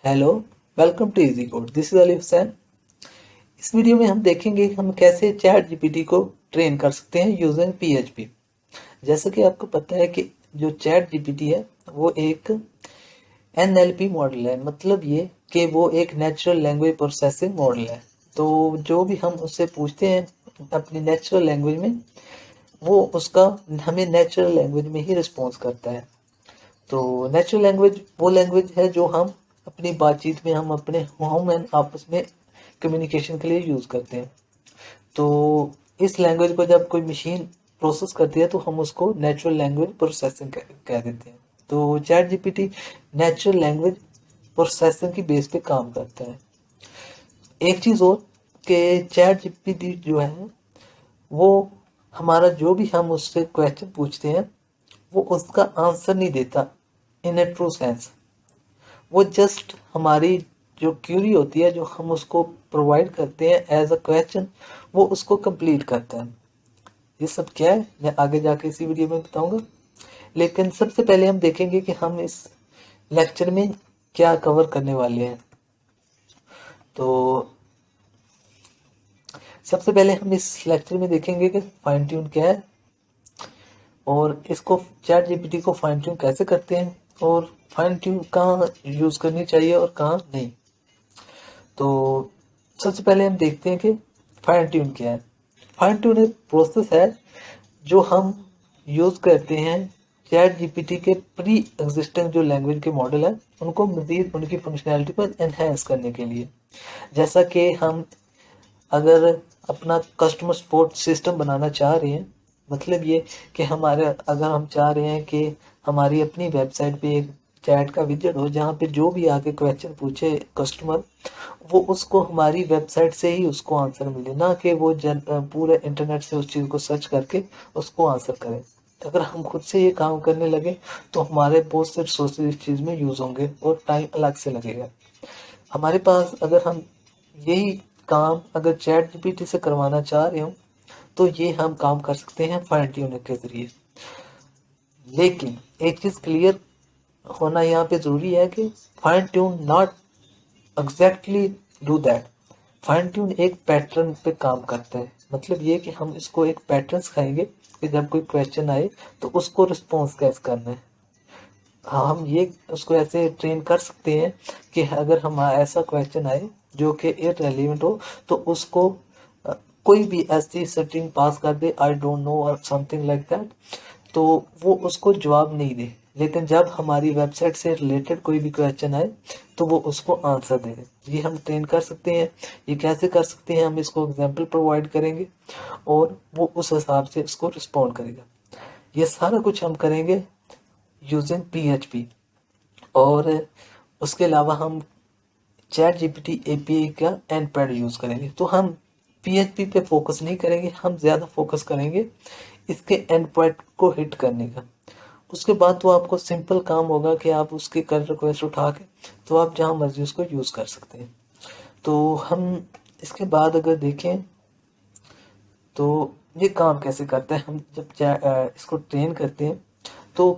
Hello, welcome to easy code. This is Ali Hussain. इस वीडियो में हम देखेंगे कि हम कैसे चैट जीपीटी को ट्रेन कर सकते हैं यूजिंग पीएचपी। जैसा कि आपको पता है कि जो चैट जीपीटी है वो एक एनएलपी मॉडल है। मतलब ये कि वो एक नेचुरल लैंग्वेज प्रोसेसिंग मॉडल है। तो जो भी हम उससे पूछते हैं अपनी नेचुरल लैंग्वेज में, वो उसका हमें नेचुरल लैंग्वेज में ही रिस्पॉन्स करता है। तो नेचुरल लैंग्वेज वो लैंग्वेज है जो हम अपनी बातचीत में, हम अपने हम एंड आपस में कम्युनिकेशन के लिए यूज़ करते हैं। तो इस लैंग्वेज को जब कोई मशीन प्रोसेस करती है तो हम उसको नेचुरल लैंग्वेज प्रोसेसिंग कह देते हैं। तो chat GPT natural language processing की बेस पे काम करता है। एक चीज़ और कि चैट जीपीटी जो है वो हमारा जो भी हम उससे क्वेश्चन पूछते हैं वो उसका आंसर नहीं देता इन ए ट्रू सेंस। वो जस्ट हमारी जो क्यूरी होती है, जो हम उसको प्रोवाइड करते हैं एज अ क्वेश्चन, वो उसको कंप्लीट करता है। ये सब क्या है मैं आगे जाके इसी वीडियो में बताऊंगा। लेकिन सबसे पहले हम देखेंगे कि हम इस लेक्चर में क्या कवर करने वाले हैं। तो सबसे पहले हम इस लेक्चर में देखेंगे कि फाइन ट्यून क्या है और इसको चैट जीपीटी को फाइन ट्यून कैसे करते हैं और फाइन ट्यून कहाँ यूज़ करनी चाहिए और कहाँ नहीं। तो सबसे पहले हम देखते हैं कि फाइन ट्यून क्या है। फाइन ट्यून एक प्रोसेस है जो हम यूज़ करते हैं चैट जीपीटी के प्री एग्जिस्टिंग जो लैंग्वेज के मॉडल है उनको मज़ीद उनकी फंक्शनैलिटी को एनहेंस करने के लिए। जैसा कि हम अगर अपना कस्टमर सपोर्ट सिस्टम बनाना चाह रहे हैं, मतलब ये कि हमारे अगर हम चाह रहे हैं कि हमारी अपनी वेबसाइट पे एक चैट का विजेट हो जहाँ पे जो भी आके क्वेश्चन पूछे कस्टमर, वो उसको हमारी वेबसाइट से ही उसको आंसर मिले, ना कि वो पूरे इंटरनेट से उस चीज़ को सर्च करके उसको आंसर करें। अगर हम खुद से ये काम करने लगे तो हमारे बहुत से रिसोर्सेज इस चीज़ में यूज़ होंगे और टाइम अलग से लगेगा हमारे पास। अगर हम यही काम अगर चैट जीपीटी से करवाना चाह रहे हो तो ये हम काम कर सकते हैं फाइन ट्यूनिंग के जरिए। लेकिन एक चीज़ क्लियर होना यहाँ पे ज़रूरी है कि fine tune not exactly do that. Fine tune एक पैटर्न पे काम करता है। मतलब ये कि हम इसको एक पैटर्न सिखाएंगे कि जब कोई क्वेश्चन आए तो उसको रिस्पॉन्स कैसे करना है। हाँ, हम ये उसको ऐसे ट्रेन कर सकते हैं कि अगर हम ऐसा क्वेश्चन आए जो कि इररेलेवेंट हो तो उसको कोई भी ऐसी सेटिंग पास कर दे, आई डोंट नो और समथिंग लाइक दैट, तो वो उसको जवाब नहीं दे। लेकिन जब हमारी वेबसाइट से रिलेटेड कोई भी क्वेश्चन आए तो वो उसको आंसर दे दे। ये हम ट्रेन कर सकते हैं। ये कैसे कर सकते हैं, हम इसको एग्जांपल प्रोवाइड करेंगे और वो उस हिसाब से इसको रिस्पॉन्ड करेगा। ये सारा कुछ हम करेंगे यूजिंग पीएचपी। और उसके अलावा हम चैट जीपीटी एपीआई का एंड पैड यूज़ करेंगे। तो हम पीएचपी पे फोकस नहीं करेंगे, हम ज़्यादा फोकस करेंगे इसके एंड पैड को हिट करने का। उसके बाद तो आपको सिंपल काम होगा कि आप उसके कल रिक्वेस्ट उठा के तो आप जहाँ मर्जी उसको यूज़ कर सकते हैं। तो हम इसके बाद अगर देखें तो ये काम कैसे करता है। हम जब इसको ट्रेन करते हैं तो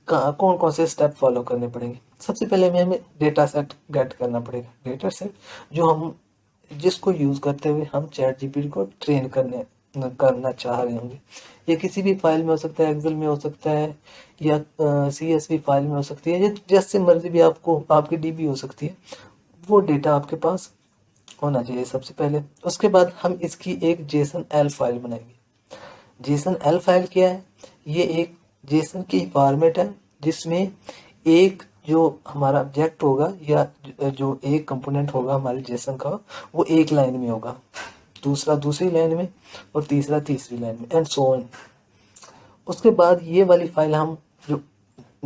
कौन कौन से स्टेप फॉलो करने पड़ेंगे। सबसे पहले हमें डेटा सेट गेट करना पड़ेगा। डेटा सेट जो हम जिसको यूज़ करते हुए हम चैट जीपीटी को ट्रेन करना चाह रहे होंगे। ये किसी भी फाइल में हो सकता है, एक्सेल में हो सकता है या सीएसवी फाइल में हो सकती है, ये जैसे मर्जी भी आपको आपकी डीबी हो सकती है। वो डेटा आपके पास होना चाहिए सबसे पहले। उसके बाद हम इसकी एक जेसन एल फाइल बनाएंगे। जेसन एल फाइल क्या है? ये एक जेसन की फॉर्मेट है जिसमें एक जो हमारा ऑब्जेक्ट होगा या जो एक कंपोनेंट होगा हमारे जेसन का, वो एक लाइन में होगा, दूसरा दूसरी लाइन में और तीसरा तीसरी लाइन में एंड सो ऑन। उसके बाद ये वाली फाइल हम जो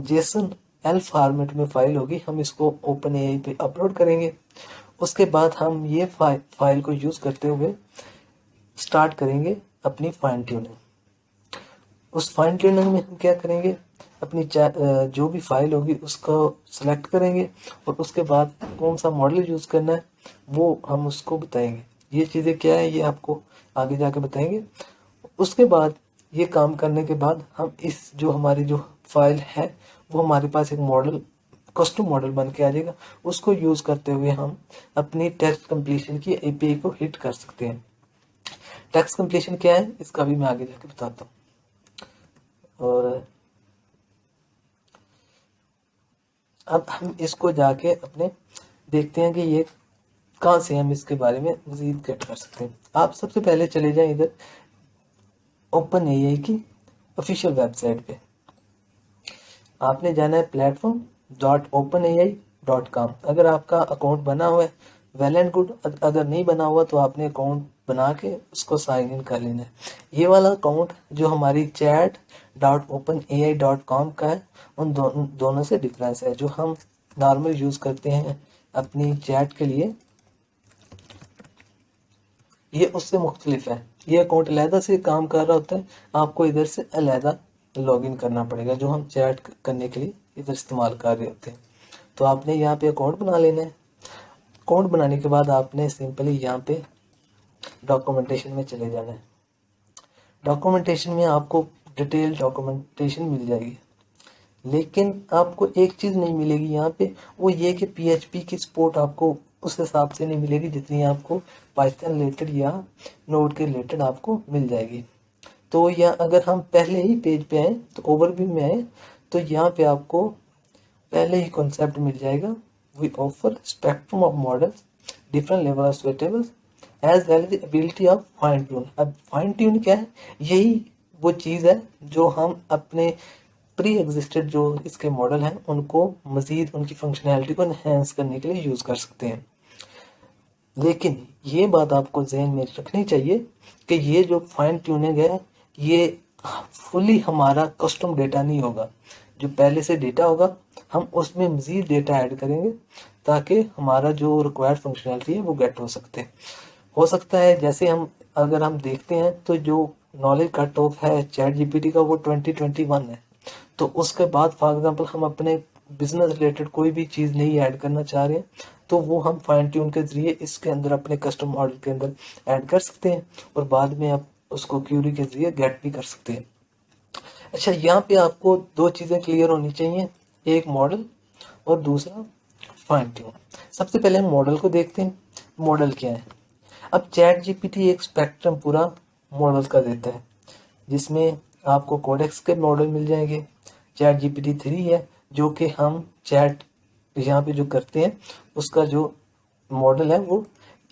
जेसन एल फॉर्मेट में फाइल होगी हम इसको ओपन एआई पे अपलोड करेंगे। उसके बाद हम ये फाइल को यूज़ करते हुए स्टार्ट करेंगे अपनी फाइन ट्यूनिंग। उस फाइन ट्यूनिंग में हम क्या करेंगे, अपनी जो भी फाइल होगी उसको सेलेक्ट करेंगे और उसके बाद कौन सा मॉडल यूज़ करना है वो हम उसको बताएंगे। ये चीज़ें क्या है ये आपको आगे जाके बताएंगे। उसके बाद ये काम करने के बाद हम इस जो हमारी जो फाइल है वो हमारे पास एक मॉडल कस्टम मॉडल बन के आ जाएगा। उसको यूज करते हुए हम अपनी टेक्स्ट कंप्लीशन की एपीआई को हिट कर सकते हैं। टेक्स्ट कंप्लीशन क्या है इसका भी मैं आगे जाके बताता हूँ। और अब हम इसको जाके अपने देखते हैं कि ये कहाँ से हम इसके बारे में मजीद गेट कर सकते हैं। आप सबसे पहले चले जाएं इधर ओपन एआई की ऑफिशियल वेबसाइट पे। आपने जाना है platform.openai.com। अगर आपका अकाउंट बना हुआ है वेल एंड गुड, अगर नहीं बना हुआ तो आपने अकाउंट बना के उसको साइन इन कर लेना है। ये वाला अकाउंट जो हमारी chat.openai.com का है, उन दोनों से डिफरेंस है। जो हम नॉर्मल यूज करते हैं अपनी चैट के लिए, ये उससे मुख्तलिफ है। ये अकाउंट अलहदा से काम कर रहा होता है, आपको इधर से अलहदा लॉगिन करना पड़ेगा, जो हम चैट करने के लिए इधर इस्तेमाल कर रहे होते हैं। तो आपने यहाँ पे अकाउंट बना लेना है। अकाउंट बनाने के बाद आपने सिंपली यहाँ पे डॉक्यूमेंटेशन में चले जाना है। डॉक्यूमेंटेशन में आपको डिटेल डॉक्यूमेंटेशन मिल जाएगी, लेकिन आपको एक चीज़ नहीं मिलेगी यहाँ पे, वो ये कि PHP की सपोर्ट आपको उस हिसाब से नहीं मिलेगी जितनी आपको पाइथन रिलेटेड या नोड के रिलेटेड आपको मिल जाएगी। तो या अगर हम पहले ही पेज पे आए तो ओवरव्यू में आए तो यहाँ पे आपको पहले ही कॉन्सेप्ट मिल जाएगा। We offer spectrum of models, different level of suitables as well as ability of fine tune. अब फाइन ट्यून क्या है? यही वो चीज़ है जो हम अपने प्री एग्जिस्टेड जो इसके मॉडल हैं उनको मजीद उनकी फंक्शनैलिटी को एनहेंस करने के लिए यूज़ कर सकते हैं। लेकिन ये बात आपको जहन में रखनी चाहिए कि ये जो फाइन ट्यूनिंग है ये फुली हमारा कस्टम डेटा नहीं होगा। जो पहले से डेटा होगा हम उसमें मजीद डेटा ऐड करेंगे ताकि हमारा जो रिक्वायर्ड फंक्शनैलिटी है वो गेट हो सकता है। जैसे अगर हम देखते हैं तो जो नॉलेज कट ऑफ है चैट जीपीटी का वो 2021 है। तो उसके बाद फॉर एग्जांपल हम अपने बिजनेस रिलेटेड कोई भी चीज़ नहीं ऐड करना चाह रहे हैं तो वो हम फाइन ट्यून के जरिए इसके अंदर अपने कस्टम मॉडल के अंदर ऐड कर सकते हैं और बाद में आप उसको क्यूरी के जरिए गेट भी कर सकते हैं। अच्छा, यहाँ पे आपको दो चीज़ें क्लियर होनी चाहिए, एक मॉडल और दूसरा फाइन ट्यून। सबसे पहले हम मॉडल को देखते हैं। मॉडल क्या है? अब चैट जीपीटी एक स्पेक्ट्रम पूरा मॉडल का देता है जिसमें आपको कोडेक्स के मॉडल मिल जाएंगे। चैट जीपीटी 3 है जो कि हम चैट यहाँ पे जो करते हैं उसका जो मॉडल है वो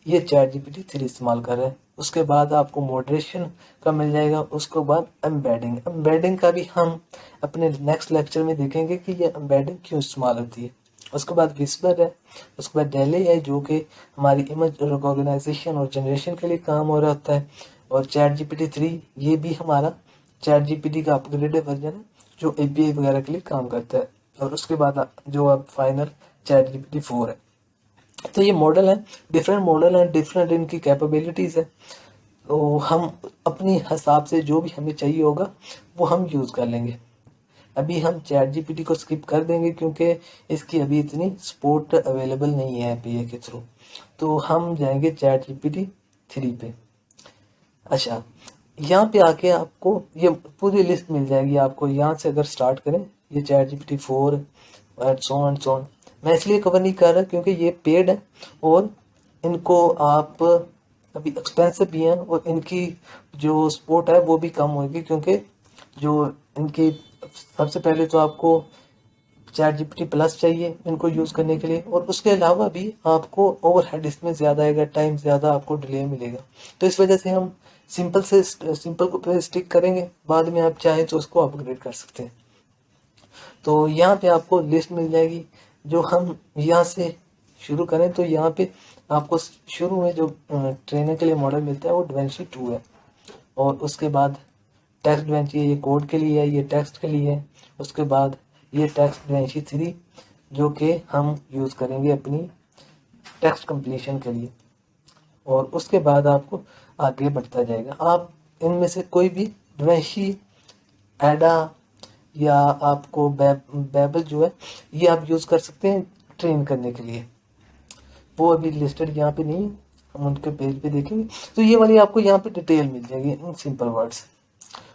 ये चैट जीपीटी 3 इस्तेमाल कर रहा है। उसके बाद आपको मॉडरेशन का मिल जाएगा। उसके बाद एम्बेडिंग का भी हम अपने नेक्स्ट लेक्चर में देखेंगे कि ये एम्बेडिंग क्यों इस्तेमाल होती है। उसके बाद विस्पर है। उसके बाद डेली है जो कि हमारी इमेज रिकॉग्नाइजेशन और जनरेशन के लिए काम हो रहा होता है। और चैट जीपीटी 3 ये भी हमारा चैट जीपीटी का अपग्रेडेड वर्जन है जो एपीआई वगैरह के लिए काम करता है। और उसके बाद जो अब फाइनल चैट जीपीटी 4 है। तो ये मॉडल है, डिफरेंट मॉडल है, डिफरेंट इनकी कैपेबिलिटीज़ है। तो हम अपनी हिसाब से जो भी हमें चाहिए होगा वो हम यूज़ कर लेंगे। अभी हम चैट जीपीटी को स्किप कर देंगे क्योंकि इसकी अभी इतनी सपोर्ट अवेलेबल नहीं है एपीआई के थ्रू। तो हम जाएंगे चैट जीपीटी 3 पे। अच्छा, यहाँ पे आके आपको ये पूरी लिस्ट मिल जाएगी। आपको यहाँ से अगर स्टार्ट करें ये chat GPT 4 and so on. मैं इसलिए कवर नहीं कर रहा क्योंकि ये पेड है और इनको आप अभी एक्सपेंसिव भी हैं और इनकी जो सपोर्ट है वो भी कम होगी क्योंकि जो इनकी सबसे पहले तो आपको चैट जीपीटी प्लस चाहिए इनको यूज़ करने के लिए और उसके अलावा भी आपको ओवरहेड इसमें ज़्यादा आएगा, टाइम ज़्यादा आपको डिले मिलेगा। तो इस वजह से हम सिंपल को पे स्टिक करेंगे, बाद में आप चाहें तो उसको अपग्रेड कर सकते हैं। तो यहाँ पे आपको लिस्ट मिल जाएगी। जो हम यहाँ से शुरू करें तो यहाँ पे आपको शुरू में जो ट्रेनर के लिए मॉडल मिलता है वो डाविंची 2 है। और उसके बाद टेक्स्ट डाविंची ये कोड के लिए है, ये टेक्स्ट के लिए है। उसके बाद ये टेक्स्ट डाविंची 3 जो कि हम यूज़ करेंगे अपनी टेक्स्ट कंप्लीशन के लिए। और उसके बाद आपको आगे बढ़ता जाएगा। आप इनमें से कोई भी डाविंची, एडा या आपको बेबल जो है ये आप यूज़ कर सकते हैं ट्रेन करने के लिए। वो अभी लिस्टेड यहाँ पे नहीं है, हम उनके पेज पे देखेंगे। तो ये वाली आपको यहाँ पे डिटेल मिल जाएगी इन सिंपल वर्ड्स।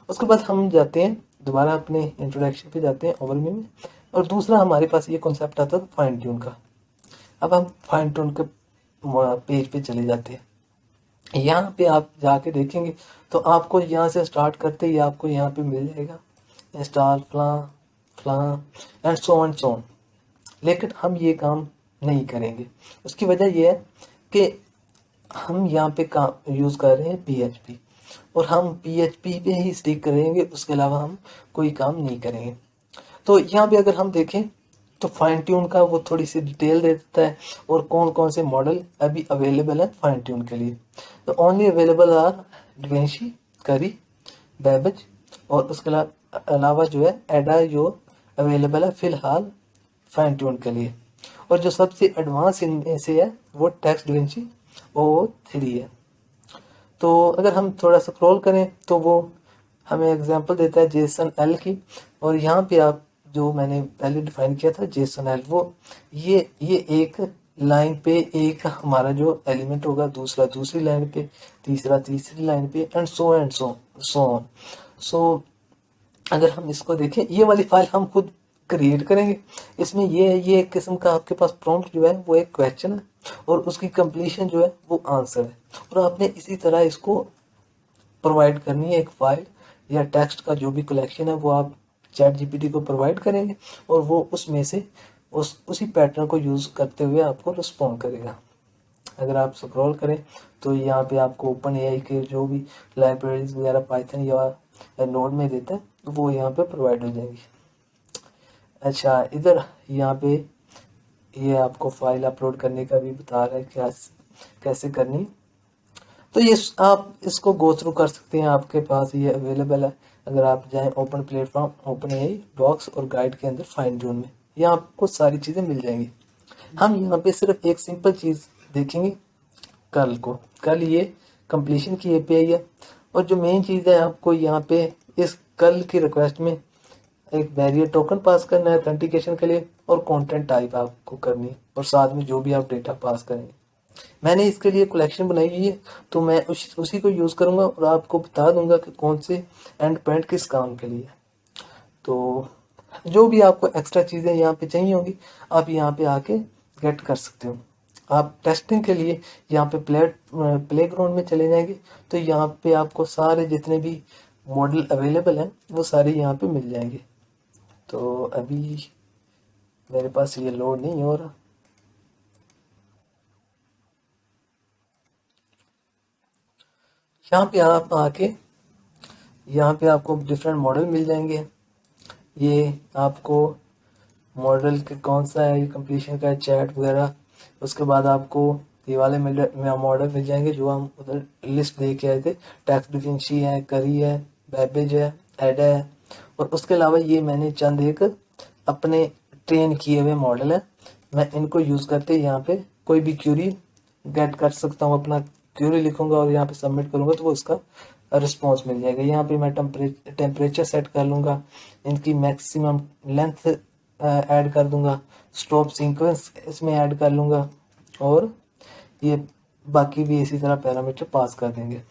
उसके बाद हम जाते हैं दोबारा अपने इंट्रोडक्शन पे जाते हैं ओवरव्यू में। और दूसरा हमारे पास ये कॉन्सेप्ट आता है फाइन ट्यून का। अब हम फाइन ट्यून के पेज पे चले जाते हैं। यहाँ पे आप जाके देखेंगे तो आपको यहाँ से स्टार्ट करते ही आपको यहाँ पे मिल जाएगा स्टार फलां फलां एंड सो ऑन। लेकिन हम ये काम नहीं करेंगे। उसकी वजह यह है कि हम यहाँ पे काम यूज़ कर रहे हैं PHP, और हम PHP पे ही स्टिक करेंगे, उसके अलावा हम कोई काम नहीं करेंगे। तो यहाँ पे अगर हम देखें तो फाइन ट्यून का वो थोड़ी सी डिटेल दे देता है और कौन कौन से मॉडल अभी अवेलेबल है फाइन ट्यून के लिए। तो ओनली अवेलेबल आर डिवेंशी, करी, बैबेज, और उसके अलावा जो है एडा जो अवेलेबल है फिलहाल फाइन ट्यून के लिए। और जो सबसे एडवांस इनमें से है वो टेक्स्ट डिवेंशी O3 है। तो अगर हम थोड़ा स्क्रॉल करें तो वो हमें एग्जांपल देता है JSON-L की, और यहाँ पे आप जो मैंने पहले डिफाइन किया था JSON-L, वो ये एक लाइन पे एक हमारा जो एलिमेंट होगा, दूसरा दूसरी लाइन पे, तीसरा तीसरी लाइन पे, एंड सो ऑन। सो अगर हम इसको देखें, ये वाली फाइल हम खुद क्रिएट करेंगे। इसमें ये एक किस्म का आपके पास प्रॉम्प्ट जो है वो एक क्वेश्चन है, और उसकी कंप्लीशन जो है वो आंसर है, और आपने इसी तरह इसको प्रोवाइड करनी है। एक फाइल या टेक्स्ट का जो भी कलेक्शन है वो आप ChatGPT को प्रोवाइड करेंगे, और वो उसमें से उसी पैटर्न को यूज़ करते हुए आपको रिस्पॉन्ड करेगा। अगर आप स्क्रॉल करें तो यहाँ पे आपको ओपन AI के जो भी लाइब्रेरीज वगैरह पाइथन या नोड में देता है वो यहाँ पे प्रोवाइड हो जाएंगी। अच्छा, इधर यहाँ पे ये आपको फाइल अपलोड करने का भी बता रहा है क्या कैसे करनी। तो ये आप इसको गो थ्रू कर सकते हैं, आपके पास ये अवेलेबल है। अगर आप जाएं open platform, open AI docs और गाइड के अंदर फाइन ट्यून में, यहाँ आपको सारी चीज़ें मिल जाएंगी। हम यहाँ पे सिर्फ एक सिंपल चीज़ देखेंगे, कल ये कंप्लीशन की API है, और जो मेन चीज़ है आपको यहाँ पे इस कल की रिक्वेस्ट में एक बैरियर टोकन पास करना है ऑथेंटिकेशन के लिए, और कंटेंट टाइप आपको करनी है, और साथ में जो भी आप डेटा पास करेंगे। मैंने इसके लिए कलेक्शन बनाई हुई है, तो मैं उसी को यूज़ करूँगा और आपको बता दूंगा कि कौन से एंड पॉइंट किस काम के लिए। तो जो भी आपको एक्स्ट्रा चीज़ें यहाँ पे चाहिए होंगी आप यहाँ पे आके गेट कर सकते हो। आप टेस्टिंग के लिए यहाँ पे प्ले ग्राउंड में चले जाएंगे तो यहाँ पे आपको सारे जितने भी मॉडल अवेलेबल हैं वो सारे यहाँ पे मिल जाएंगे। तो अभी मेरे पास ये लोड नहीं हो रहा। यहाँ पे आप आके यहाँ पे आपको डिफरेंट मॉडल मिल जाएंगे। ये आपको मॉडल के कौन सा है, ये कंप्लीशन का है, चैट वगैरह। उसके बाद आपको ये वाले मॉडल मिल जाएंगे जो हम उधर लिस्ट दे के आए थे। टेक्स्ट डिफिनिशी है, करी है, बैबेज है, एडा है, और उसके अलावा ये मैंने चंद एक अपने ट्रेन किए हुए मॉडल है। मैं इनको यूज़ करते यहाँ पे कोई भी क्यूरी गेट कर सकता हूँ। अपना क्यूरी लिखूंगा और यहाँ पे सबमिट करूंगा तो वो उसका रिस्पॉन्स मिल जाएगा। यहाँ पे मैं टेम्परेचर सेट कर लूँगा, इनकी मैक्सिमम लेंथ ऐड कर दूंगा, स्टॉप सीक्वेंस इसमें ऐड कर लूँगा, और ये बाकी भी इसी तरह पैरामीटर पास कर देंगे।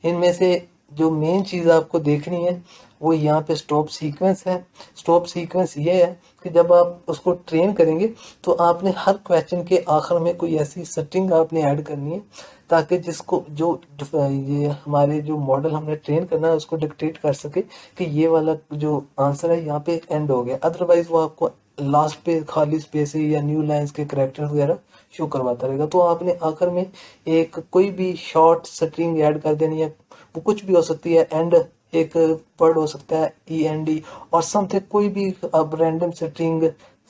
इनमें से जो मेन चीज़ आपको देखनी है वो यहाँ पे स्टॉप सीक्वेंस है। स्टॉप सीक्वेंस ये है कि जब आप उसको ट्रेन करेंगे तो आपने हर क्वेश्चन के आखिर में कोई ऐसी सेटिंग आपने ऐड करनी है ताकि जिसको जो ये हमारे जो मॉडल हमने ट्रेन करना है उसको डिक्टेट कर सके कि ये वाला जो आंसर है यहाँ पे एंड हो गया। अदरवाइज वो आपको लास्ट पे खाली स्पेस या न्यू लाइंस के करेक्टर वगैरह शो करवाता रहेगा। तो आपने आखिर में एक कोई भी शॉर्ट स्ट्रिंग ऐड कर देनी है, वो कुछ भी हो सकती है, एंड एक वर्ड हो सकता है END और समथिंग, कोई भी अब रैंडम स्ट्रिंग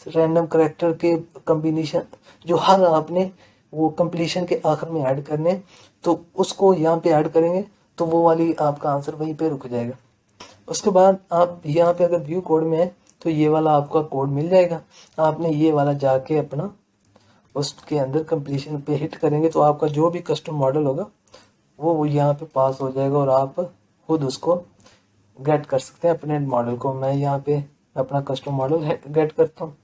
रैंडम करेक्टर के कॉम्बिनेशन जो हर आपने वो कंप्लीशन के आखिर में ऐड करने, तो उसको यहाँ पे ऐड करेंगे तो वो वाली आपका आंसर वहीं पे रुक जाएगा। उसके बाद आप यहाँ पे अगर व्यू कोड में है तो ये वाला आपका कोड मिल जाएगा। आपने ये वाला जाके अपना उसके अंदर कंप्लीशन पे हिट करेंगे तो आपका जो भी कस्टम मॉडल होगा वो यहाँ पे पास हो जाएगा और आप खुद उसको गेट कर सकते हैं अपने मॉडल को। मैं यहाँ पे अपना कस्टम मॉडल गेट करता हूँ,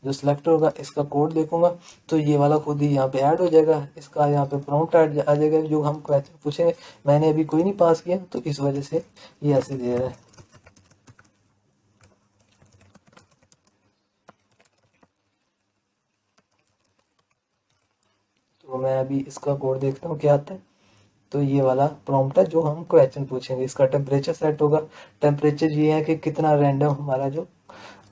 जो सिलेक्ट होगा इसका कोड देखूंगा तो ये वाला खुद ही यहाँ पे ऐड हो जाएगा। इसका यहाँ पे प्रॉम्प्ट आ जाएगा जो हम क्वेश्चन पूछेंगे। मैंने अभी कोई नहीं पास किया तो इस वजह से ये ऐसे दे रहा है। तो मैं अभी इसका कोड देखता हूँ क्या आता है। तो ये वाला प्रॉम्प्ट है जो हम क्वेश्चन पूछेंगे। इसका टेम्परेचर सेट होगा। टेम्परेचर ये है कि कितना रैंडम हमारा जो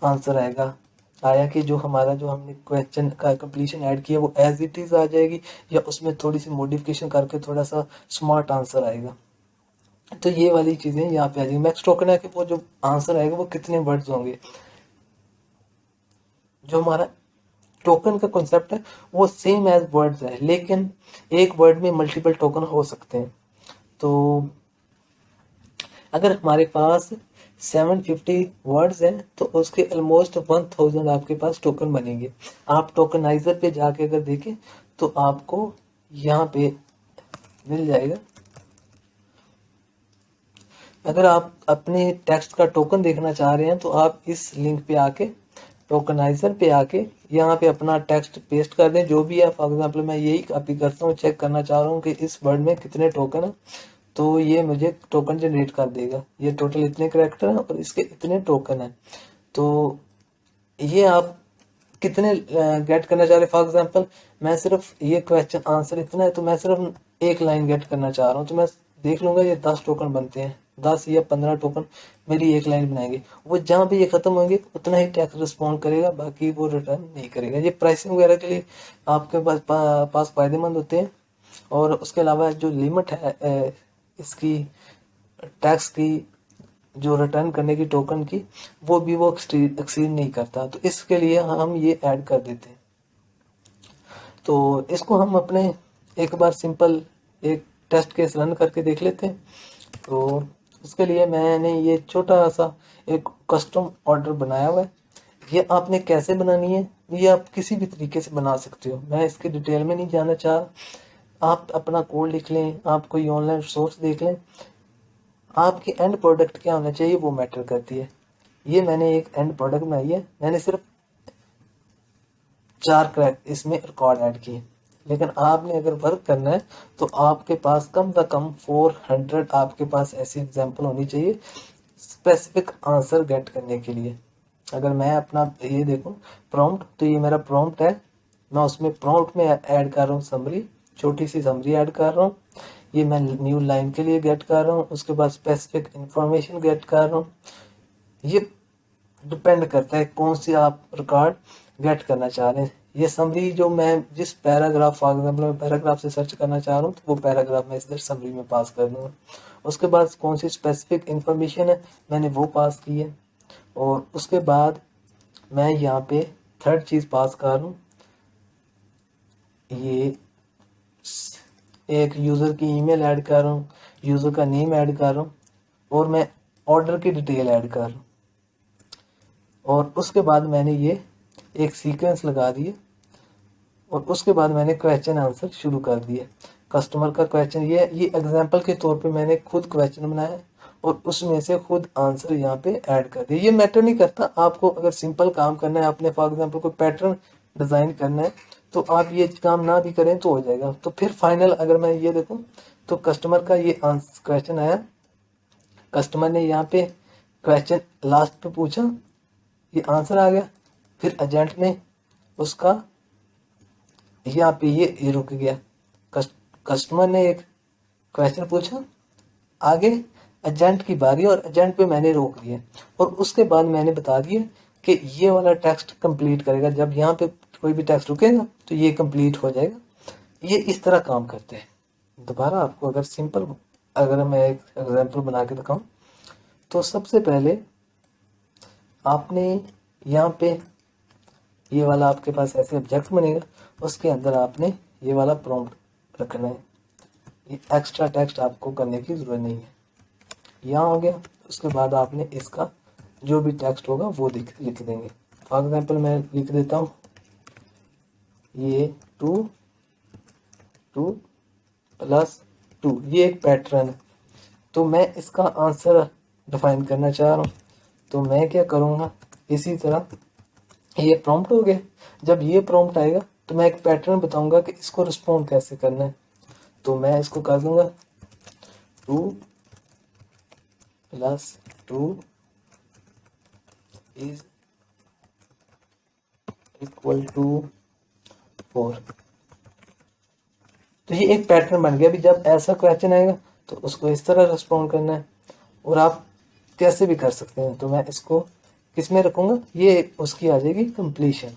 आंसर आएगा, आया कि जो हमारा जो हमने क्वेश्चन का कंप्लीशन ऐड किया वो एज इट इज आ जाएगी, या उसमें थोड़ी सी मॉडिफिकेशन करके थोड़ा सा स्मार्ट आंसर आएगा। तो ये वाली चीजें यहाँ पे आ जाएगी। मैक्स टोकन है कि वो जो आंसर आएगा वो कितने वर्ड्स होंगे। जो हमारा टोकन का कॉन्सेप्ट है वो सेम एज वर्ड्स है, लेकिन एक वर्ड में मल्टीपल टोकन हो सकते हैं। तो अगर हमारे पास 750 वर्ड्स हैं तो उसके ऑलमोस्ट 1000 आपके पास टोकन बनेंगे। आप टोकनाइजर पे जाके अगर देखें तो आपको यहाँ पे मिल जाएगा। अगर आप अपने टेक्स्ट का टोकन देखना चाह रहे हैं तो आप इस लिंक पे आके, टोकनाइजर पे आके यहाँ पे अपना टेक्स्ट पेस्ट कर दें जो भी है। फॉर एग्जांपल मैं यही कॉपी करता हूँ, चेक करना चाह रहा हूँ कि इस वर्ड में कितने टोकन है, तो ये मुझे टोकन जनरेट कर देगा। ये टोटल इतने करेक्टर हैं और इसके इतने टोकन हैं। तो ये आप कितने गेट करना चाह रहे हैं। फॉर एग्जांपल मैं सिर्फ ये क्वेश्चन आंसर इतना है तो मैं सिर्फ एक लाइन गेट करना चाह रहा हूँ, तो मैं देख लूंगा ये 10 टोकन बनते हैं, 10 या 15 टोकन मेरी एक लाइन बनाएंगे। वो जहाँ पे ये खत्म होंगे उतना ही टैक्स रिस्पॉन्ड करेगा, बाकी वो रिटर्न नहीं करेगा। ये प्राइसिंग वगैरह के लिए आपके पास फायदेमंद होते हैं। और उसके अलावा जो लिमिट है इसकी टैक्स की, जो रिटर्न करने की टोकन की, वो भी वो एक्सीड नहीं करता। तो इसके लिए हम ये ऐड कर देते हैं। तो इसको हम अपने एक बार सिंपल एक टेस्ट केस रन करके देख लेते हैं। तो उसके लिए मैंने ये छोटा सा एक कस्टम ऑर्डर बनाया हुआ है। ये आपने कैसे बनानी है, ये आप किसी भी तरीके से बना सकते हो, मैं इसकी डिटेल में नहीं जाना चाह रहा। आप अपना कोड लिख लें, आप कोई ऑनलाइन सोर्स देख लें, आपकी एंड प्रोडक्ट क्या होना चाहिए वो मैटर करती है। ये मैंने एक एंड प्रोडक्ट बनाई है, मैंने सिर्फ 4 क्रैक इसमें रिकॉर्ड ऐड किए। लेकिन आपने अगर वर्क करना है तो आपके पास कम से कम 400 आपके पास ऐसी एग्जांपल होनी चाहिए स्पेसिफिक आंसर गेट करने के लिए। अगर मैं अपना ये देखूं प्रॉम्प्ट, तो ये मेरा प्रॉम्प्ट है। मैं उसमें प्रॉम्प्ट में ऐड कर रहा हूँ समरी, छोटी सी समरी ऐड कर रहा हूँ। ये मैं न्यू लाइन के लिए गेट कर रहा हूँ। उसके बाद स्पेसिफिक इंफॉर्मेशन गेट कर रहा हूँ। ये डिपेंड करता है कौन सी आप रिकॉर्ड गेट करना चाह रहे हैं। ये समरी जो मैं जिस पैराग्राफ, फॉर एग्जाम्पल मैं पैराग्राफ से सर्च करना चाह रहा हूँ तो वो पैराग्राफ मैं इधर समरी में पास कर दूंगा। उसके बाद कौन सी स्पेसिफिक इंफॉर्मेशन है मैंने वो पास की है। और उसके बाद मैं यहाँ पे थर्ड चीज पास कर रहा हूँ, ये एक यूजर की ईमेल ऐड कर रहा हूँ, यूजर का नेम ऐड कर रहा हूँ, और मैं ऑर्डर की डिटेल ऐड कर रहा हूँ। और उसके बाद मैंने ये एक सीक्वेंस लगा दिए। और उसके बाद मैंने क्वेश्चन आंसर शुरू कर दिए। कस्टमर का क्वेश्चन ये एग्जांपल के तौर पे मैंने खुद क्वेश्चन बनाया है और उसमें से खुद आंसर यहाँ पे ऐड कर दिया। ये मैटर नहीं करता, आपको अगर सिंपल काम करना है, आपने फॉर एग्जांपल कोई पैटर्न डिजाइन करना है तो आप ये काम ना भी करें तो हो जाएगा। तो फिर फाइनल अगर मैं ये देखूं तो कस्टमर का ये क्वेश्चन आया, कस्टमर ने यहाँ पे क्वेश्चन लास्ट पे पूछा, ये आंसर आ गया। फिर एजेंट ने उसका यहाँ पे ये रुक गया। कस्टमर ने एक क्वेश्चन पूछा, आगे एजेंट की बारी और एजेंट पे मैंने रोक दिया। और उसके बाद मैंने बता दिया कि ये वाला टेक्स्ट कंप्लीट करेगा, जब यहाँ पे कोई भी टेक्स्ट रुकेगा तो ये कंप्लीट हो जाएगा। ये इस तरह काम करते हैं। दोबारा आपको अगर सिंपल, अगर मैं एक एग्जांपल बना के दिखाऊं तो सबसे पहले आपने यहाँ पे ये वाला आपके पास ऐसे ऑब्जेक्ट बनेगा, उसके अंदर आपने ये वाला प्रॉम्प्ट रखना है। ये एक्स्ट्रा टेक्स्ट आपको करने की जरूरत नहीं है। यहाँ हो गया। उसके बाद आपने इसका जो भी टेक्स्ट होगा वो लिख देंगे। फॉर एग्जाम्पल मैं लिख देता हूँ ये 2 ये एक पैटर्न है। तो मैं इसका आंसर डिफाइन करना चाह रहा हूँ, तो मैं क्या करूँगा, इसी तरह ये प्रॉम्प्ट हो गया। जब ये प्रॉम्प्ट आएगा तो मैं एक पैटर्न बताऊंगा कि इसको रिस्पॉन्ड कैसे करना है। तो मैं इसको कर दूंगा 2 + 2 इज इक्वल टू 4। तो ये एक पैटर्न बन गया। अभी जब ऐसा क्वेश्चन आएगा तो उसको इस तरह रिस्पॉन्ड करना है, और आप कैसे भी कर सकते हैं। तो मैं इसको किस में रखूँगा, ये उसकी आ जाएगी कंप्लीशन,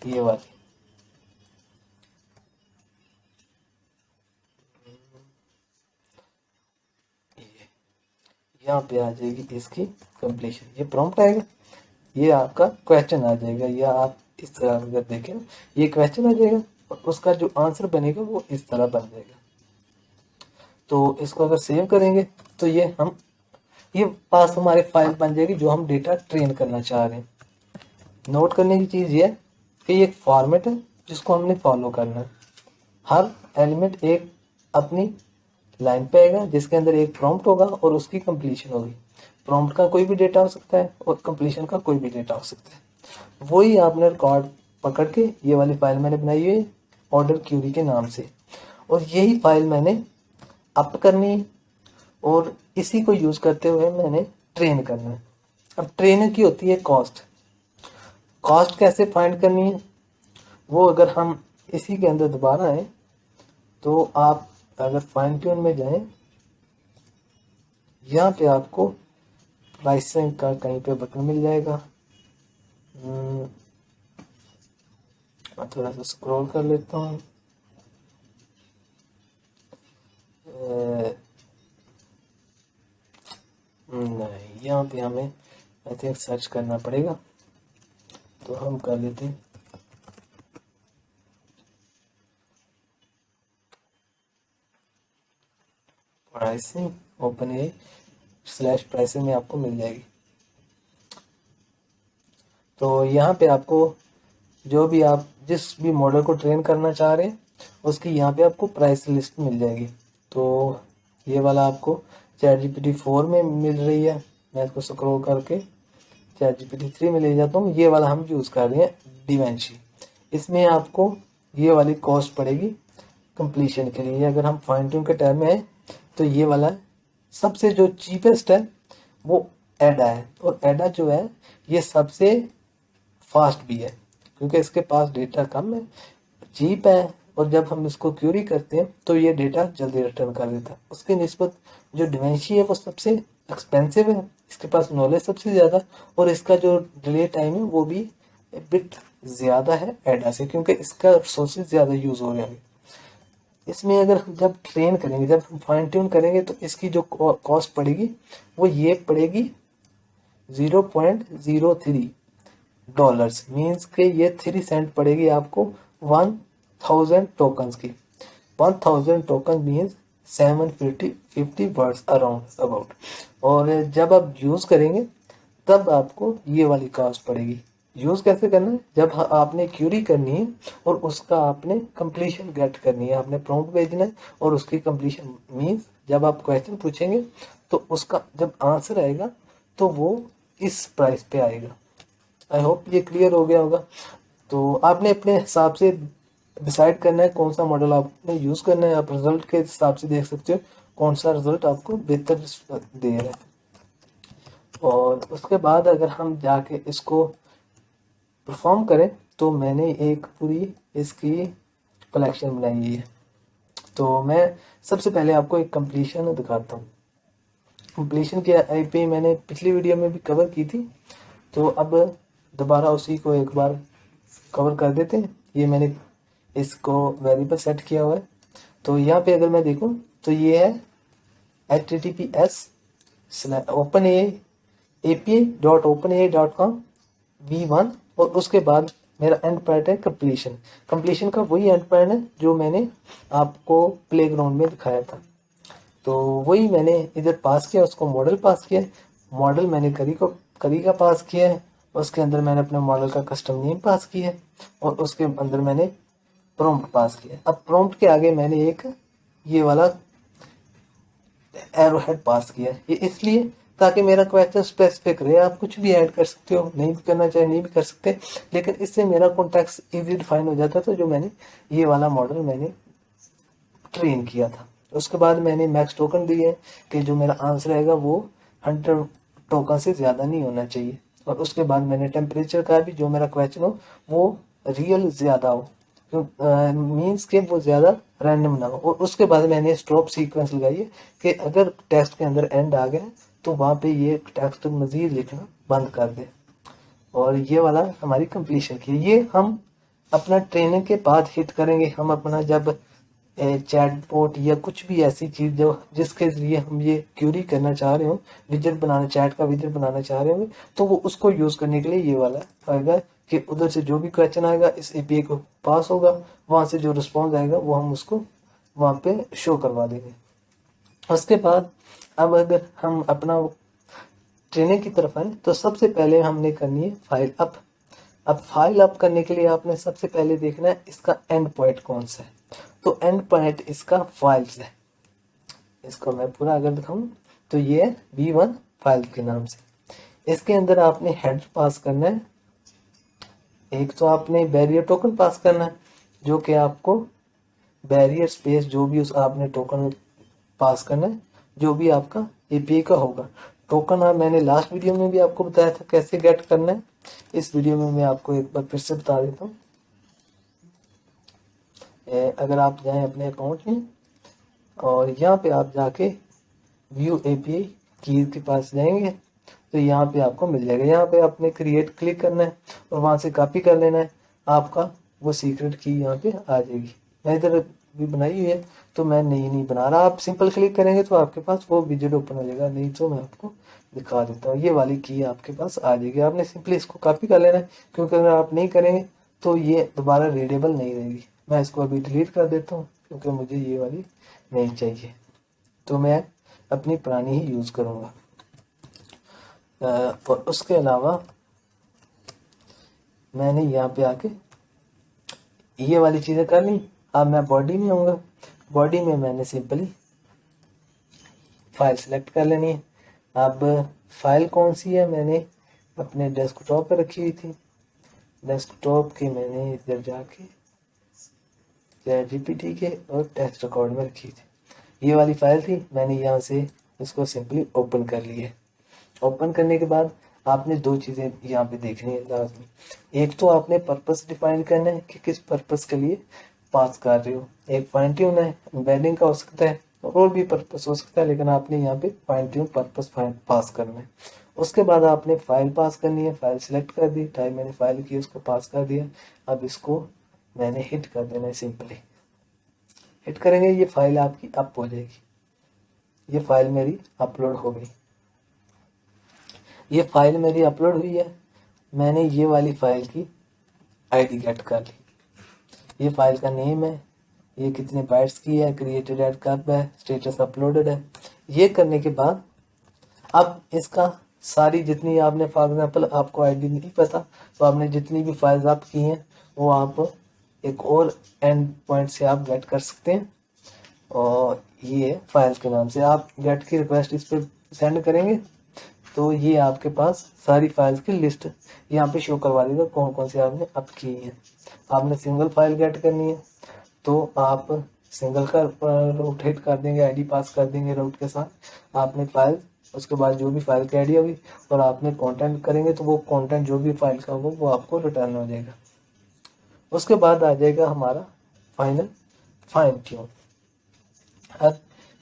ये वाली। यहाँ पे आ जाएगी इसकी कंप्लीशन, ये प्रॉम्प्ट आएगा, ये आपका क्वेश्चन आ जाएगा। या आप इस तरह अगर देखें, ये क्वेश्चन आ जाएगा और उसका जो आंसर बनेगा वो इस तरह बन जाएगा। तो इसको अगर सेव करेंगे तो ये पास हमारे फाइल बन जाएगी जो हम डेटा ट्रेन करना चाह रहे हैं। नोट करने की चीज़ ये है कि ये एक फॉर्मेट है जिसको हमने फॉलो करना है। हर एलिमेंट एक अपनी लाइन पे आएगा जिसके अंदर एक प्रॉम्प्ट होगा और उसकी कंप्लीशन होगी। प्रॉम्प्ट का कोई भी डेटा हो सकता है और कंप्लीशन का कोई भी डेटा हो सकता है। वही आपने रिकॉर्ड पकड़ के ये वाली फाइल मैंने बनाई हुई है ऑर्डर क्यूरी के नाम से, और यही फाइल मैंने अप करनी है और इसी को यूज़ करते हुए मैंने ट्रेन करना है। अब ट्रेनर की होती है कॉस्ट। कॉस्ट कैसे फाइंड करनी है वो अगर हम इसी के अंदर दोबारा आए तो आप अगर फाइन ट्यून में जाएं, यहाँ पे आपको प्राइसिंग का कहीं पे बटन मिल जाएगा। थोड़ा सा स्क्रॉल कर लेता हूँ। नहीं, यहाँ पे हमें आई थिंक सर्च करना पड़ेगा, तो हम कर लेते हैं प्राइसिंग, ओपन ए / प्राइसिंग में आपको मिल जाएगी। तो यहाँ पे आपको जो भी आप जिस भी मॉडल को ट्रेन करना चाह रहे हैं उसकी यहाँ पे आपको प्राइस लिस्ट मिल जाएगी। तो ये वाला आपको ChatGPT 4 में मिल रही है। मैं इसको स्क्रॉल करके ChatGPT 3 में ले जाता हूँ। ये वाला हम यूज़ कर रहे हैं डिवेंशी। इसमें आपको ये वाली कॉस्ट पड़ेगी कंप्लीशन के लिए। अगर हम फाइन ट्यून के टाइम में है तो ये वाला सबसे जो चीपेस्ट है वो एडा है, और एडा जो है ये सबसे फास्ट भी है क्योंकि इसके पास डेटा कम है, चीप है, और जब हम इसको क्यूरी करते हैं तो ये डेटा जल्दी रिटर्न कर देता है। उसके निस्बत जो डिवेंशी है वो सबसे एक्सपेंसिव है, इसके पास नॉलेज सबसे ज़्यादा, और इसका जो डिले टाइम है वो भी बिट ज़्यादा है एडा से, क्योंकि इसका रिसोर्सेज ज़्यादा यूज़ हो रहे हैं। इसमें अगर हम जब ट्रेन करेंगे, जब हम फाइन ट्यून करेंगे तो इसकी जो कॉस्ट पड़ेगी वो ये पड़ेगी $0.03, मीन्स के ये 3 सेंट पड़ेगी आपको 1000 टोकन्स की। 1000 टोकन मीन्स 750 वर्ड्स अबाउट। और जब आप यूज़ करेंगे तब आपको ये वाली कॉस्ट पड़ेगी। यूज़ कैसे करना है, जब आपने क्यूरी करनी है और उसका आपने कंप्लीशन गेट करनी है, आपने प्रॉम्प्ट भेजना है और उसकी कंप्लीशन मीन्स जब आप क्वेश्चन पूछेंगे तो उसका जब आंसर आएगा तो वो इस प्राइस पे आएगा। आई होप ये क्लियर हो गया होगा। तो आपने अपने हिसाब से डिसाइड करना है कौन सा मॉडल आपने यूज़ करना है। आप रिजल्ट के हिसाब से देख सकते हो कौन सा रिजल्ट आपको बेहतर दे रहा है। और उसके बाद अगर हम जाके इसको परफॉर्म करें तो मैंने एक पूरी इसकी कलेक्शन बनाई हुई है। तो मैं सबसे पहले आपको एक कंप्लीशन दिखाता हूँ। कंप्लीशन की आईपी मैंने पिछली वीडियो में भी कवर की थी, तो अब दोबारा उसी को एक बार कवर कर देते हैं। ये मैंने इसको वेरिएबल सेट किया हुआ है। तो यहाँ पे अगर मैं देखूँ तो ये है https://openaa.openaa.com v1, और उसके बाद मेरा एंड पॉइंट है कंप्लीशन। कंप्लीशन का वही एंड पॉइंट है जो मैंने आपको प्लेग्राउंड में दिखाया था। तो वही मैंने इधर पास किया, उसको मॉडल पास किया। मॉडल मैंने करी का पास किया है, उसके अंदर मैंने अपने मॉडल का कस्टम नेम पास किया है, और उसके अंदर मैंने प्रॉम्प्ट पास किया। अब प्रॉम्प्ट के आगे मैंने एक ये वाला एरो हेड पास किया है, ये इसलिए ताकि मेरा क्वेश्चन स्पेसिफिक रहे। आप कुछ भी ऐड कर सकते हो, नहीं भी करना चाहे नहीं भी कर सकते, लेकिन इससे मेरा कॉन्टेक्स्ट इजी डिफाइन हो जाता था जो मैंने ये वाला मॉडल मैंने ट्रेन किया था। उसके बाद मैंने मैक्स टोकन दिए कि जो मेरा आंसर आएगा वो 100 टोकन से ज़्यादा नहीं होना चाहिए। और उसके बाद मैंने टेम्परेचर का भी जो मेरा क्वेश्चन हो वो रियल ज़्यादा हो, मीन्स के वो ज़्यादा रैंडम ना हो। और उसके बाद मैंने स्टॉप सीक्वेंस लगाई है कि अगर टेक्स्ट के अंदर एंड आ गया तो वहाँ पे ये टेक्स्ट मज़ीद लिखना बंद कर दे। और ये वाला हमारी कंप्लीशन की, ये हम अपना ट्रेनिंग के बाद हिट करेंगे। हम अपना जब चैटबॉट या कुछ भी ऐसी चीज़ जो जिसके ज़रिए हम ये क्यूरी करना चाह रहे हो, विजेट बनाना, चैट का विजेट बनाना चाह रहे हो, तो वो उसको यूज़ करने के लिए ये वाला आएगा कि उधर से जो भी क्वेश्चन आएगा इस एपीआई को पास होगा, वहाँ से जो रिस्पॉन्स आएगा वो हम उसको वहाँ पे शो करवा देंगे। उसके बाद अब अगर हम अपना ट्रेनिंग की तरफ आए तो सबसे पहले हमने करनी है फाइल अप। अब फाइल अप करने के लिए आपने सबसे पहले देखना है इसका एंड पॉइंट कौन सा है। तो एंड पॉइंट इसका फाइल्स है। इसको मैं पूरा अगर दिखाऊं तो ये है V1 फाइल के नाम से। इसके अंदर आपने हेडर पास करना है, एक तो आपने बैरियर टोकन पास करना है जो कि आपको बैरियर स्पेस जो भी उस आपने टोकन पास करना है जो भी आपका एपीआई का होगा। टोकन मैंने लास्ट वीडियो में भी आपको बताया था कैसे गेट करना है, इस वीडियो में मैं आपको एक बार फिर से बता देता हूँ। अगर आप जाएं अपने अकाउंट में और यहाँ पे आप जाके व्यू एपीआई की के पास जाएंगे तो यहाँ पे आपको मिल जाएगा। यहाँ पे आपने क्रिएट क्लिक करना है और वहाँ से कॉपी कर लेना है, आपका वो सीक्रेट की यहाँ पे आ जाएगी। मैं इधर भी बनाई हुई है तो मैं नहीं बना रहा। आप सिंपल क्लिक करेंगे तो आपके पास वो विजेट ओपन हो जाएगा, नहीं तो मैं आपको दिखा देता हूँ। ये वाली की आपके पास आ जाएगी, आपने सिंपली इसको कॉपी कर लेना है क्योंकि अगर आप नहीं करेंगे तो ये दोबारा रीडेबल नहीं रहेगी। मैं इसको अभी डिलीट कर देता हूँ क्योंकि मुझे ये वाली नहीं चाहिए, तो मैं अपनी पुरानी ही यूज़ करूँगा। और उसके अलावा मैंने यहाँ पे आके ये वाली चीज़ें कर ली। अब मैं बॉडी में आऊँगा, बॉडी में मैंने सिंपली फाइल सेलेक्ट कर लेनी है। अब फाइल कौन सी है, मैंने अपने डेस्कटॉप पे रखी हुई थी। डेस्कटॉप की मैंने इधर जाके चैटजीपीटी के और टेक्स्ट रिकॉर्ड में रखी थी। ये वाली फाइल थी, मैंने यहाँ से इसको सिंपली ओपन कर लिया। ओपन करने के बाद आपने दो चीज़ें यहाँ पे देखनी है लाजमी। एक तो आपने पर्पस डिफाइन करना है कि किस पर्पस के लिए पास कर रहे हो। एक फाइन ट्यून है, एम्बेडिंग का हो सकता है और भी पर्पस हो सकता है, लेकिन आपने यहाँ पे फाइन ट्यून पर्पस पास करना है। उसके बाद आपने फाइल पास करनी है, फाइल सिलेक्ट कर दी, टाइप मैंने फाइल की उसको पास कर दिया। अब इसको मैंने हिट कर देना है, सिंपली हिट करेंगे ये फाइल आपकी अप हो जाएगी। ये फाइल मेरी अपलोड हो गई, ये फाइल मेरी अपलोड हुई है। मैंने ये वाली फाइल की आईडी गेट कर ली। ये फाइल का नेम है, ये कितने बाइट्स की है, क्रिएटेड एट कब है, स्टेटस अपलोडेड है। ये करने के बाद अब इसका सारी जितनी आपने फॉर एग्जांपल आपको आईडी नहीं पता तो आपने जितनी भी फाइल्स आप की हैं वो आप एक और एंड पॉइंट से आप गेट कर सकते हैं। और ये फाइल्स के नाम से आप गेट की रिक्वेस्ट इस पर सेंड करेंगे तो ये आपके पास सारी फाइल्स की लिस्ट यहाँ पे शो करवा देगा कौन कौन सी आपने अप की है। आपने सिंगल फाइल गेट करनी है तो आप सिंगल का रूट हिट कर देंगे, आईडी पास कर देंगे रूट के साथ। आपने फाइल उसके बाद जो भी फाइल की आईडी होगी और आपने कंटेंट करेंगे तो वो कंटेंट जो भी फाइल का होगा वो आपको रिटर्न हो जाएगा। उसके बाद आ जाएगा हमारा फाइनल फाइन ट्यून। अब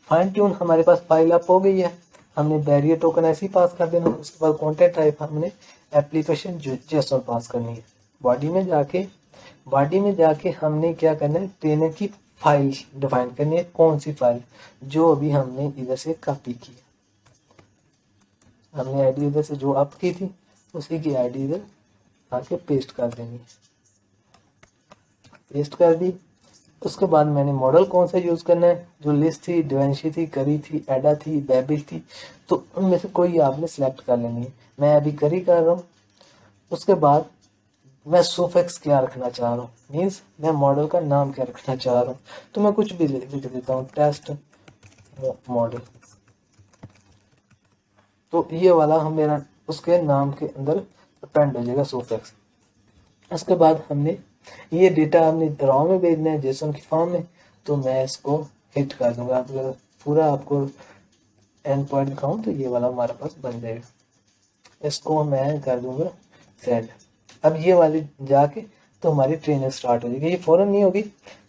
फाइन ट्यून हमारे पास फाइल अप हो गई है, हमने बैरियर टोकन ऐसे ही पास कर देना। उसके बाद कंटेंट टाइप हमने एप्लीकेशन जेसन पास करनी है। बॉडी में जाके हमने क्या करना है, ट्रेनर की फाइल डिफाइन करनी है। कौन सी फाइल, जो अभी हमने इधर से कॉपी की है, हमने आईडी इधर से जो अप की थी उसी की आईडी इधर आके पेस्ट कर देनी है। पेस्ट कर दी। उसके बाद मैंने मॉडल कौन सा यूज़ करना है, जो लिस्ट थी, डिवेंशी थी, करी थी, एडा थी, बेबिल थी, तो उनमें से कोई आपने सेलेक्ट कर लेनी है। मैं अभी करी कर रहा हूँ। उसके बाद मैं सुफिक्स क्या रखना चाह रहा हूँ, मीन्स मैं मॉडल का नाम क्या रखना चाह रहा हूँ, तो मैं कुछ भी लिख देता हूँ, टेस्ट मॉडल। तो ये वाला हम मेरा उसके नाम के अंदर अपेंड हो जाएगा सुफिक्स। उसके बाद हमने ये डेटा हमने रॉ में भेजना है जेसन की फॉर्म में, तो मैं इसको हिट कर दूंगा। अगर पूरा आपको एंड पॉइंट दिखाऊं तो ये वाला हमारे पास बन जाएगा। इसको मैं कर दूंगा सेंड। अब ये वाली जाके तो हमारी ट्रेनिंग स्टार्ट हो जाएगी। ये फ़ौरन नहीं होगी,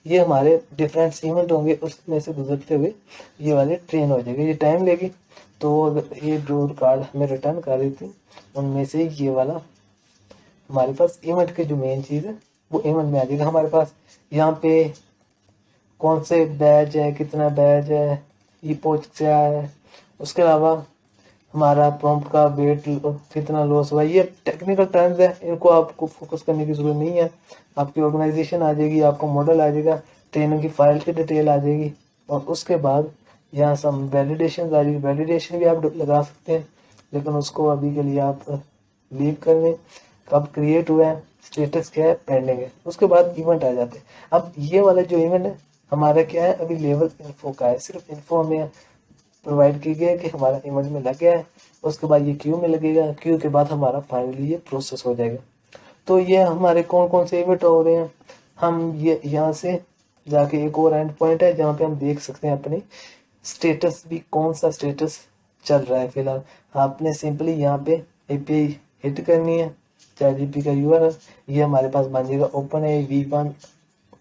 ये हमारे डिफरेंट इवेंट होंगे, उसमें से गुजरते हुए ये वाली ट्रेन हो जाएगी, ये टाइम लेगी। तो अगर ये जो कार्ड हमें रिटर्न कर रही थी उनमें से ये वाला हमारे पास इवेंट की जो मेन चीज़ है वो इवेंट में आ जाएगा हमारे पास। यहाँ पे कौन से बैच है, कितना बैच है, ये पोच क्या है, उसके अलावा हमारा प्रॉम्प्ट का वेट कितना लॉस हुआ, ये टेक्निकल टर्म्स है, इनको आपको फोकस करने की जरूरत नहीं है। आपकी ऑर्गेनाइजेशन आ जाएगी, आपको मॉडल आ जाएगा, ट्रेनिंग की फाइल की डिटेल आ जाएगी, और उसके बाद यहाँ सब वैलिडेशन आ जाएगी। वैलिडेशन भी आप लगा सकते हैं, लेकिन उसको अभी के लिए आप लीव कर दें। कब क्रिएट हुआ है, स्टेटस क्या है, पेंडिंग है, उसके बाद इवेंट आ जाते हैं। अब ये वाला जो इवेंट है हमारा क्या है, अभी लेवल इन्फो का है, सिर्फ इन्फो हमें प्रोवाइड की गई है कि हमारा इवेंट में लग गया है। उसके बाद ये क्यू में लगेगा, क्यू के बाद हमारा फाइनली ये प्रोसेस हो जाएगा। तो ये हमारे कौन कौन से इवेंट हो रहे हैं, हम ये यहाँ से जाके एक और एंड पॉइंट है जहाँ पे हम देख सकते हैं अपने स्टेटस भी, कौन सा स्टेटस चल रहा है फिलहाल। आपने सिंपली यहाँ पे एपीआई हिट करनी है, चैट जीपीटी का यूआरएल, ये हमारे पास बन जाएगा ओपन है V1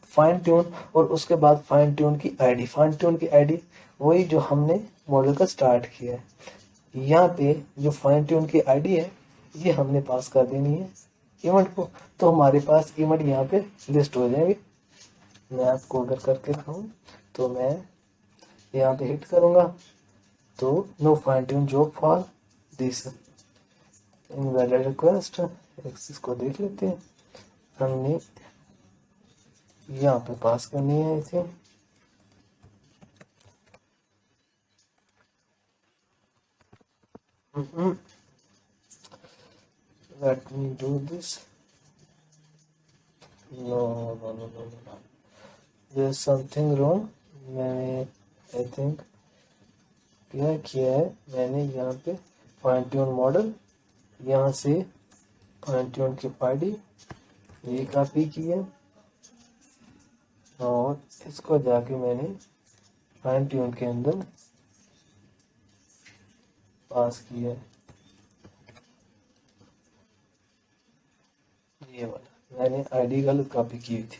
फाइन ट्यून, और उसके बाद फाइन ट्यून की आईडी, फाइन ट्यून की आईडी वही जो हमने मॉडल का स्टार्ट किया है। यहाँ पे जो फाइन ट्यून की आईडी है ये हमने पास कर देनी है इवेंट को, तो हमारे पास इवेंट यहाँ पे लिस्ट हो जाएंगे। मैं आपको अगर करके दिखाऊं तो मैं यहाँ पे हिट करूँगा तो no fine tune job for this invalid request, इसको देख लेते हैं। हमने यहाँ पे पास करनी है इसे, let me do this, no, there's something wrong। मैंने आई थिंक क्या किया है, मैंने यहाँ पे फाइन ट्यून मॉडल, यहाँ से फाइन ट्यून की आईडी ये कॉपी की है, और इसको जाके मैंने फाइन ट्यून के अंदर पास किया है। ये वाला मैंने आईडी गलत कॉपी की हुई थी,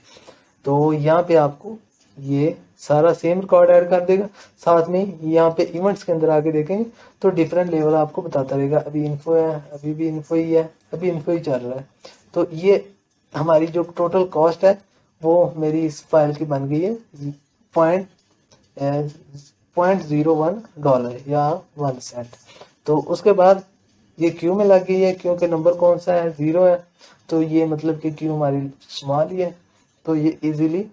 तो यहाँ पे आपको ये सारा सेम रिकॉर्ड ऐड कर देगा। साथ में यहाँ पे इवेंट्स के अंदर आके देखेंगे तो डिफरेंट लेवल आपको बताता रहेगा। अभी इन्फो है, अभी भी इन्फो ही है, अभी इन्फो ही चल रहा है। तो ये हमारी जो टोटल कॉस्ट है वो मेरी इस फाइल की बन गई है पॉइंट $0.01 या 1 सेंट। तो उसके बाद ये क्यू में लग गई है, क्यू के नंबर कौन सा है, 0 है, तो ये मतलब कि क्यू हमारी स्मॉल ही है, तो ये इजीली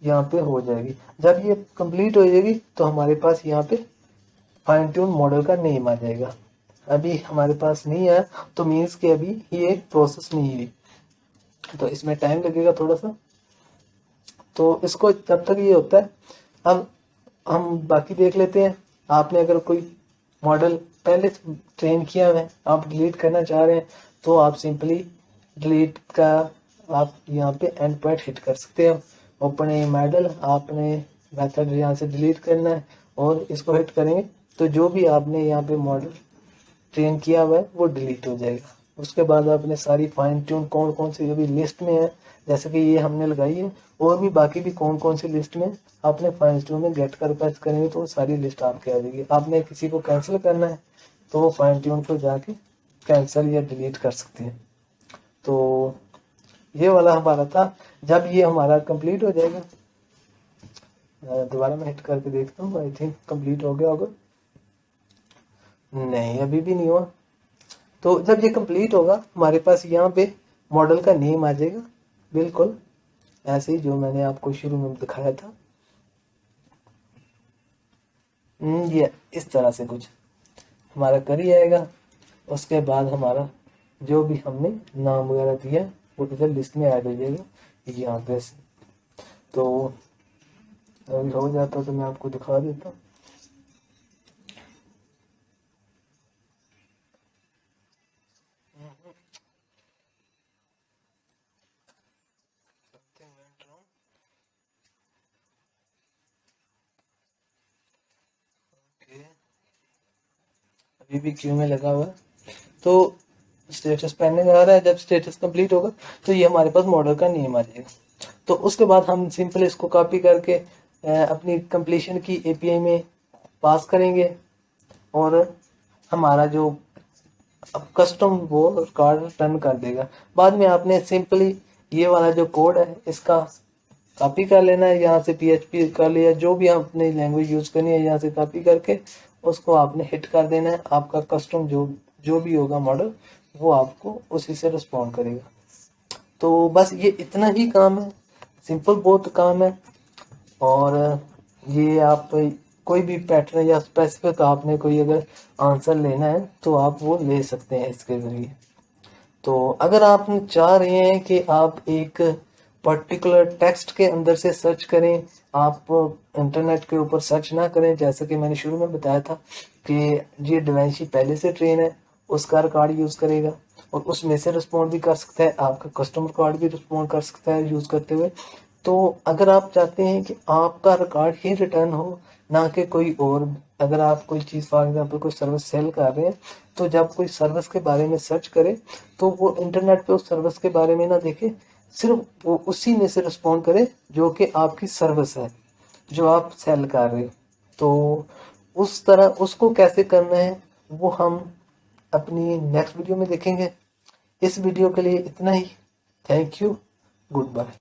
यहाँ पे हो जाएगी। जब ये कंप्लीट हो जाएगी तो हमारे पास यहाँ पे फाइन ट्यून मॉडल का नेम आ जाएगा। अभी हमारे पास नहीं है तो मीन्स कि अभी ये प्रोसेस नहीं हुई, तो इसमें टाइम लगेगा थोड़ा सा। तो इसको जब तक ये होता है अब हम बाकी देख लेते हैं। आपने अगर कोई मॉडल पहले ट्रेन किया है, आप डिलीट करना चाह रहे हैं, तो आप सिंपली डिलीट का आप यहाँ पे एंड पॉइंट हिट कर सकते हैं। ओपन ए मॉडल, आपने मेथड यहाँ से डिलीट करना है और इसको हिट करेंगे तो जो भी आपने यहाँ पे मॉडल ट्रेन किया हुआ है वो डिलीट हो जाएगा। उसके बाद आपने सारी फाइन ट्यून कौन कौन सी अभी लिस्ट में है, जैसे कि ये हमने लगाई है, और भी बाकी भी कौन कौन सी लिस्ट में आपने फाइन ट्यून में गेट कर प्रेस करेंगे तो वो सारी लिस्ट आपके आ जाएगी। आपने किसी को कैंसिल करना है तो वो फाइन ट्यून को जाके कैंसिल या डिलीट कर सकते हैं। तो ये वाला हमारा था। जब ये हमारा कंप्लीट हो जाएगा, दोबारा मैं हिट करके देखता हूँ, आई थिंक कंप्लीट हो गया होगा। नहीं, अभी भी नहीं हुआ। तो जब ये कंप्लीट होगा हमारे पास यहाँ पे मॉडल का नेम आ जाएगा, बिल्कुल ऐसे ही जो मैंने आपको शुरू में दिखाया था। ये इस तरह से कुछ हमारा कर ही आएगा। उसके बाद हमारा जो भी हमने नाम वगैरह दिया वो इधर लिस्ट में ऐड हो जाएगा यहाँ पे से। तो अभी हो जाता तो मैं आपको दिखा देता। अभी भी क्यू में लगा हुआ है। तो स्टेटस पेंडिंग आ रहा है, जब स्टेटस कंप्लीट होगा तो ये हमारे पास मॉडल का नेम आ जाएगा। तो उसके बाद हम सिंपल इसको कॉपी करके अपनी कंप्लीशन की एपीआई में पास करेंगे और हमारा जो अब कस्टम वो कार्ड रिटर्न कर देगा। बाद में आपने सिंपली ये वाला जो कोड है इसका कॉपी कर लेना है, यहाँ से PHP कर लिया, जो भी आप अपनी लैंग्वेज यूज करनी है यहाँ से कॉपी करके उसको आपने हिट कर देना है। आपका कस्टम जो जो भी होगा मॉडल वो आपको उसी से रिस्पॉन्ड करेगा। तो बस ये इतना ही काम है, सिंपल बहुत काम है। और ये आप कोई भी पैटर्न या स्पेसिफिक आपने कोई अगर आंसर लेना है तो आप वो ले सकते हैं इसके ज़रिए। तो अगर आप चाह रहे हैं कि आप एक पर्टिकुलर टेक्स्ट के अंदर से सर्च करें, आप इंटरनेट के ऊपर सर्च ना करें, जैसे कि मैंने शुरू में बताया था कि ये डिवेंशी पहले से ट्रेन है, उसका रिकॉर्ड यूज़ करेगा और उसमें से रिस्पॉन्ड भी कर सकता है, आपका कस्टमर रिकॉर्ड भी रिस्पॉन्ड कर सकता है यूज़ करते हुए। तो अगर आप चाहते हैं कि आपका रिकॉर्ड ही रिटर्न हो ना कि कोई और, अगर आप कोई चीज़ फॉर एग्जांपल कोई सर्विस सेल कर रहे हैं तो जब कोई सर्विस के बारे में सर्च करे तो वो इंटरनेट पे उस सर्विस के बारे में ना देखे, सिर्फ वो उसी में से रिस्पॉन्ड करे जो कि आपकी सर्विस है जो आप सेल कर रहे हो। तो उस तरह उसको कैसे करना है वो हम अपनी नेक्स्ट वीडियो में देखेंगे। इस वीडियो के लिए इतना ही। Thank you, good bye.